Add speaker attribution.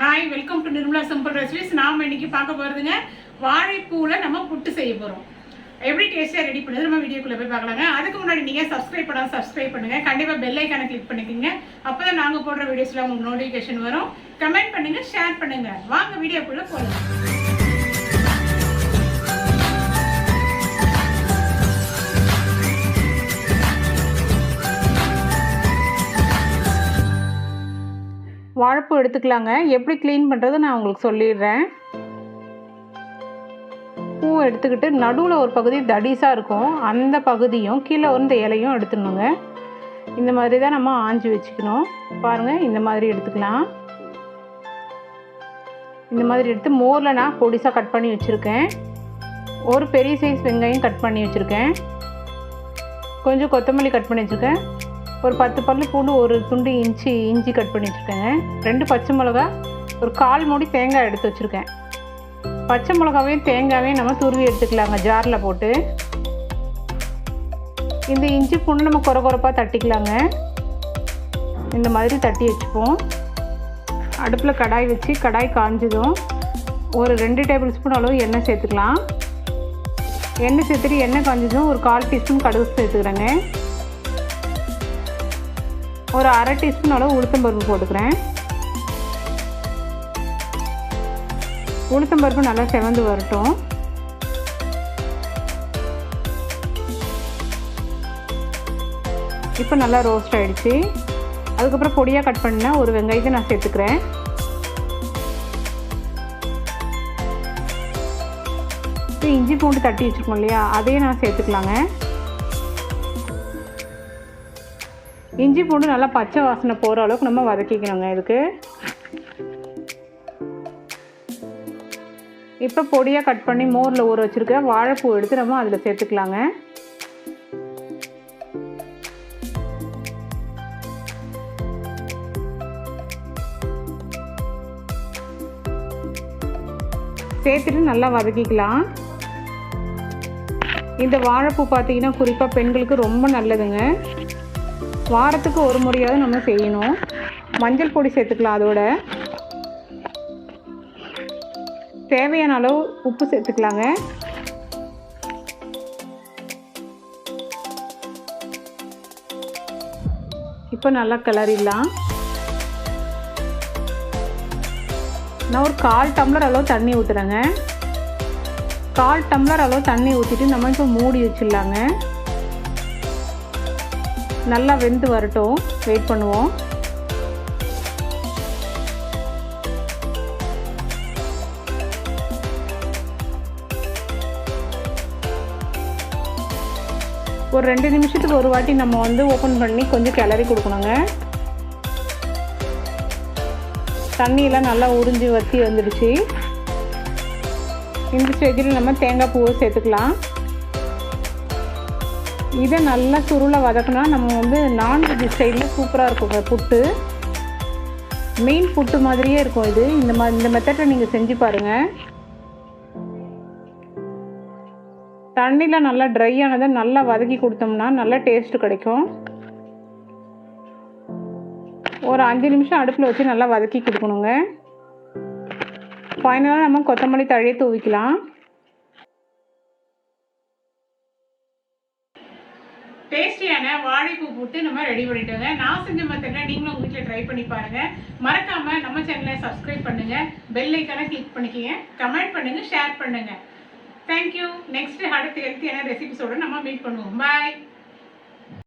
Speaker 1: Hi, welcome to Nirmala Simple Recipes. நாம இன்னைக்கு பார்க்க போறதுங்க வாழைப்பூல நம்ம புட்டு செய்ய போறோம். எப்படி டேஸ்டியா ரெடி பண்ணது நம்ம வீடியோக்குள்ள போய் பார்க்கலாங்க. அதுக்கு முன்னாடி நீங்க சப்ஸ்கிரைப் பண்ணுங்க. கண்டிப்பா பெல் ஐகானை கிளிக் பண்ணிக்கங்க. அப்பதான் நாங்க போடுற வீடியோஸ்ல உங்களுக்கு நோட்டிஃபிகேஷன் வரும். கமெண்ட் பண்ணுங்க, ஷேர் பண்ணுங்க. வாங்க வீடியோக்குள்ள போலாம். வாழைப்பூ எடுத்துக்கலாங்க. எப்படி க்ளீன் பண்ணுறது நான் உங்களுக்கு சொல்லிடுறேன். பூ எடுத்துக்கிட்டு நடுவில் ஒரு பகுதி தடிசாக இருக்கும், அந்த பகுதியும் கீழே வந்து இலையும் எடுத்துடணுங்க. இந்த மாதிரி தான் நம்ம ஆஞ்சி வச்சுக்கணும். பாருங்கள், இந்த மாதிரி எடுத்துக்கலாம். இந்த மாதிரி எடுத்து மோரில் நான் பொடிசாக கட் பண்ணி வச்சுருக்கேன். ஒரு பெரிய சைஸ் வெங்காயம் கட் பண்ணி வச்சுருக்கேன். கொஞ்சம் கொத்தமல்லி கட் பண்ணி வச்சுருக்கேன். ஒரு 10 பல்லு பூண்டு, ஒரு துண்டு இஞ்சி கட் பண்ணி வச்சுருக்கேங்க. 2 பச்சை மிளகா, ஒரு 1/4 மூடி தேங்காய் எடுத்து வச்சுருக்கேன். பச்சை மிளகாவையும் தேங்காயையும் நம்ம துருவி எடுத்துக்கலாங்க, ஜாரில் போட்டு. இந்த இஞ்சி பூண்டு நம்ம குறைப்பாக தட்டிக்கலாங்க. இந்த மாதிரி தட்டி வச்சுப்போம். அடுப்பில் கடாய் வச்சு கடாய் காஞ்சதும் ஒரு 2 டேபிள் ஸ்பூன் அளவு எண்ணெய் சேர்த்துக்கலாம். எண்ணெய் சேர்த்துட்டு எண்ணெய் காஞ்சதும் ஒரு 1/4 டீஸ்பூன் கடுகு சேர்த்துக்கிறேங்க. ஒரு 1/2 டீஸ்பூன் அளவு உளுத்தம்பருப்பு போட்டுக்கிறேன். உளுத்தம்பருப்பு நல்லா செவந்து வரட்டும். இப்போ நல்லா ரோஸ்ட் ஆகிடுச்சு. அதுக்கப்புறம் பொடியாக கட் பண்ண ஒரு வெங்காயத்தை நான் சேர்த்துக்கிறேன். இப்போ இஞ்சி பூண்டு தட்டி வச்சுருக்கோம் இல்லையா, அதையும் நான் சேர்த்துக்கலாங்க. இஞ்சி பூண்டு நல்லா பச்சை வாசனை போகிற அளவுக்கு நம்ம வதக்கிக்கணுங்க. இதுக்கு இப்போ பொடியாக கட் பண்ணி மோரில் ஊற வச்சுருக்க வாழைப்பூ எடுத்து நம்ம அதில் சேர்த்துக்கலாங்க. சேர்த்துட்டு நல்லா வதக்கிக்கலாம். இந்த வாழைப்பூ பார்த்திங்கன்னா குறிப்பாக பெண்களுக்கு ரொம்ப நல்லதுங்க. வாரத்துக்கு ஒரு முறையாவது நம்ம செய்யணும். மஞ்சள் பொடி சேர்த்துக்கலாம். அதோட தேவையான அளவு உப்பு சேர்த்துக்கலாங்க. இப்போ நல்லா கிளறிடலாம். நான் ஒரு 1/4 டம்ளர் அளவு தண்ணி ஊற்றுறேங்க. 1/4 டம்ளர் அளவு தண்ணி ஊற்றிட்டு நம்ம இப்போ மூடி வச்சிடலாங்க. நல்லா வெந்து வரட்டும், வெயிட் பண்ணுவோம். ஒரு 2 நிமிஷத்துக்கு ஒரு வாட்டி நம்ம ஓப்பன் பண்ணி கொஞ்சம் கிளறி கொடுக்கணுங்க. தண்ணியெல்லாம் நல்லா உறிஞ்சி வற்றி வந்துடுச்சு. இந்த ஸ்டேஜில் நம்ம தேங்காய் பூவை சேர்த்துக்கலாம். இதை நல்லா சுருளை வதக்கினா நம்ம நான்வெஜ் ஸ்டைலில் சூப்பராக இருக்குங்க புட்டு. மீன் புட்டு மாதிரியே இருக்கும் இது. இந்த மெத்தடில் நீங்கள் செஞ்சு பாருங்கள். தண்ணியில் நல்லா ட்ரை ஆனதை நல்லா வதக்கி கொடுத்தோம்னா நல்லா டேஸ்ட்டு கிடைக்கும். ஒரு 5 நிமிஷம் அடுப்பில் வச்சு நல்லா வதக்கி கொடுக்கணுங்க. ஃபைனலாக நம்ம கொத்தமல்லி தழையை தூவிக்கலாம். டேஸ்டியான வாழைப்பூ புட்டு நம்ம ரெடி பண்ணிட்டோங்க. நான் செஞ்ச மெத்தடில் நீங்களும் உங்கள் வீட்டில் ட்ரை பண்ணி பாருங்கள். மறக்காமல் நம்ம சேனலை சப்ஸ்கிரைப் பண்ணுங்கள், பெல் ஐக்கானை கிளிக் பண்ணிக்கங்க, கமெண்ட் பண்ணுங்கள், ஷேர் பண்ணுங்கள். தேங்க்யூ. நெக்ஸ்ட் அடுத்த ஹெல்த்தியான ரெசிபிஸோடு நம்ம மீட் பண்ணுவோம். பாய்.